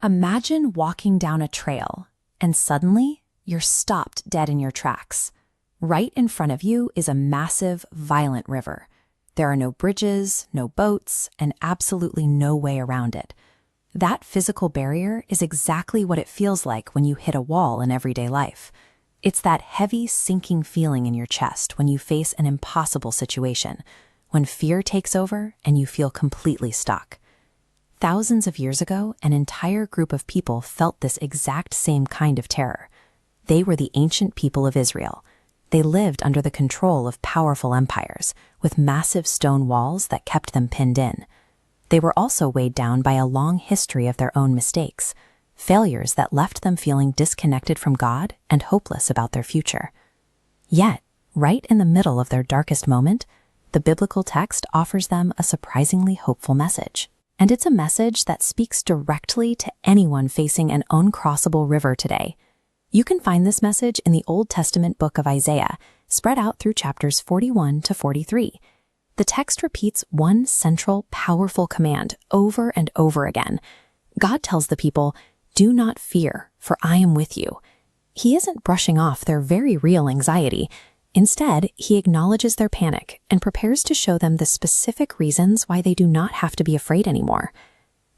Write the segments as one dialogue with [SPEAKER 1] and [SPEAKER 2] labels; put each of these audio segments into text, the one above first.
[SPEAKER 1] Imagine walking down a trail, and suddenly you're stopped dead in your tracks. Right in front of you is a massive, violent river. There are no bridges, no boats, and absolutely no way around it. That physical barrier is exactly what it feels like when you hit a wall in everyday life. It's that heavy, sinking feeling in your chest when you face an impossible situation, when fear takes over and you feel completely stuck. Thousands of years ago, an entire group of people felt this exact same kind of terror. They were the ancient people of Israel. They lived under the control of powerful empires, with massive stone walls that kept them pinned in. They were also weighed down by a long history of their own mistakes, failures that left them feeling disconnected from God and hopeless about their future. Yet, right in the middle of their darkest moment, the biblical text offers them a surprisingly hopeful message. And it's a message that speaks directly to anyone facing an uncrossable river today. You can find this message in the Old Testament book of Isaiah, spread out through chapters 41 to 43. The text repeats one central, powerful command over and over again. God tells the people, "Do not fear, for I am with you." He isn't brushing off their very real anxiety. Instead, he acknowledges their panic and prepares to show them the specific reasons why they do not have to be afraid anymore.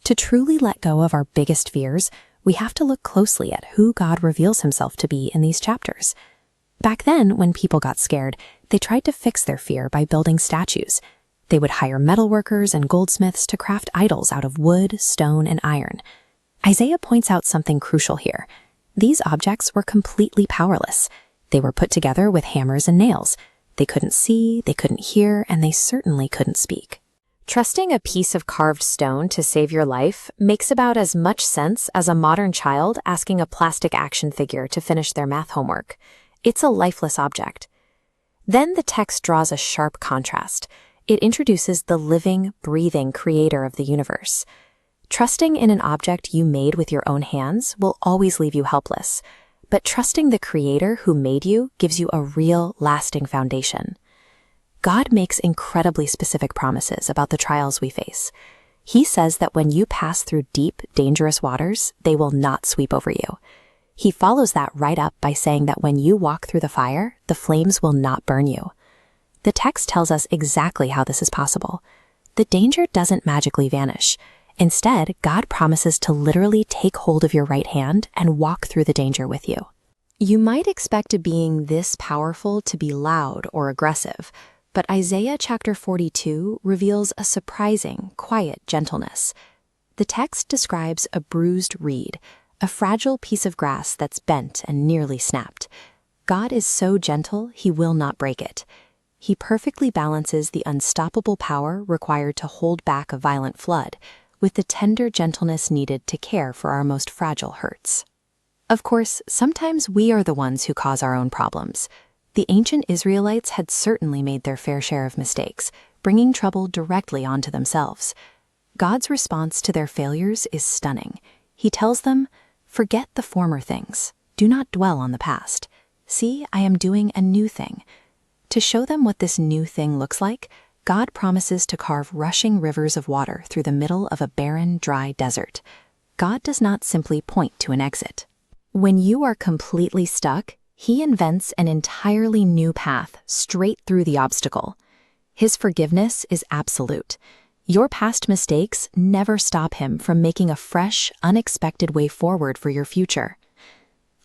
[SPEAKER 1] To truly let go of our biggest fears, we have to look closely at who God reveals himself to be in these chapters. Back then, when people got scared, they tried to fix their fear by building statues. They would hire metalworkers and goldsmiths to craft idols out of wood, stone, and iron. Isaiah points out something crucial here. These objects were completely powerless. They were put together with hammers and nails. They couldn't see, they couldn't hear, and they certainly couldn't speak. Trusting a piece of carved stone to save your life makes about as much sense as a modern child asking a plastic action figure to finish their math homework. It's a lifeless object. Then the text draws a sharp contrast. It introduces the living, breathing creator of the universe. Trusting in an object you made with your own hands will always leave you helpless. But trusting the Creator who made you gives you a real, lasting foundation. God makes incredibly specific promises about the trials we face. He says that when you pass through deep, dangerous waters, they will not sweep over you. He follows that right up by saying that when you walk through the fire, the flames will not burn you. The text tells us exactly how this is possible. The danger doesn't magically vanish. Instead, God promises to literally take hold of your right hand and walk through the danger with you. You might expect a being this powerful to be loud or aggressive, but Isaiah chapter 42 reveals a surprising, quiet gentleness. The text describes a bruised reed, a fragile piece of grass that's bent and nearly snapped. God is so gentle, he will not break it. He perfectly balances the unstoppable power required to hold back a violent flood with the tender gentleness needed to care for our most fragile hurts. Of course, sometimes we are the ones who cause our own problems. The ancient Israelites had certainly made their fair share of mistakes, bringing trouble directly onto themselves. God's response to their failures is stunning. He tells them, "Forget the former things. Do not dwell on the past. See, I am doing a new thing." To show them what this new thing looks like, God promises to carve rushing rivers of water through the middle of a barren, dry desert. God does not simply point to an exit. When you are completely stuck, he invents an entirely new path straight through the obstacle. His forgiveness is absolute. Your past mistakes never stop him from making a fresh, unexpected way forward for your future.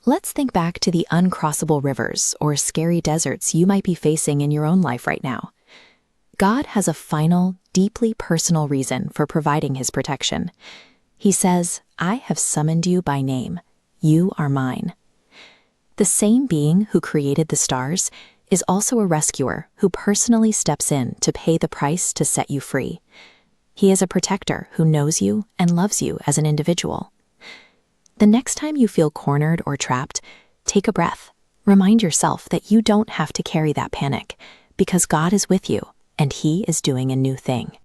[SPEAKER 1] Let's think back to the uncrossable rivers or scary deserts you might be facing in your own life right now. God has a final, deeply personal reason for providing his protection. He says, "I have summoned you by name. You are mine." The same being who created the stars is also a rescuer who personally steps in to pay the price to set you free. He is a protector who knows you and loves you as an individual. The next time you feel cornered or trapped, take a breath. Remind yourself that you don't have to carry that panic because God is with you and he is doing a new thing.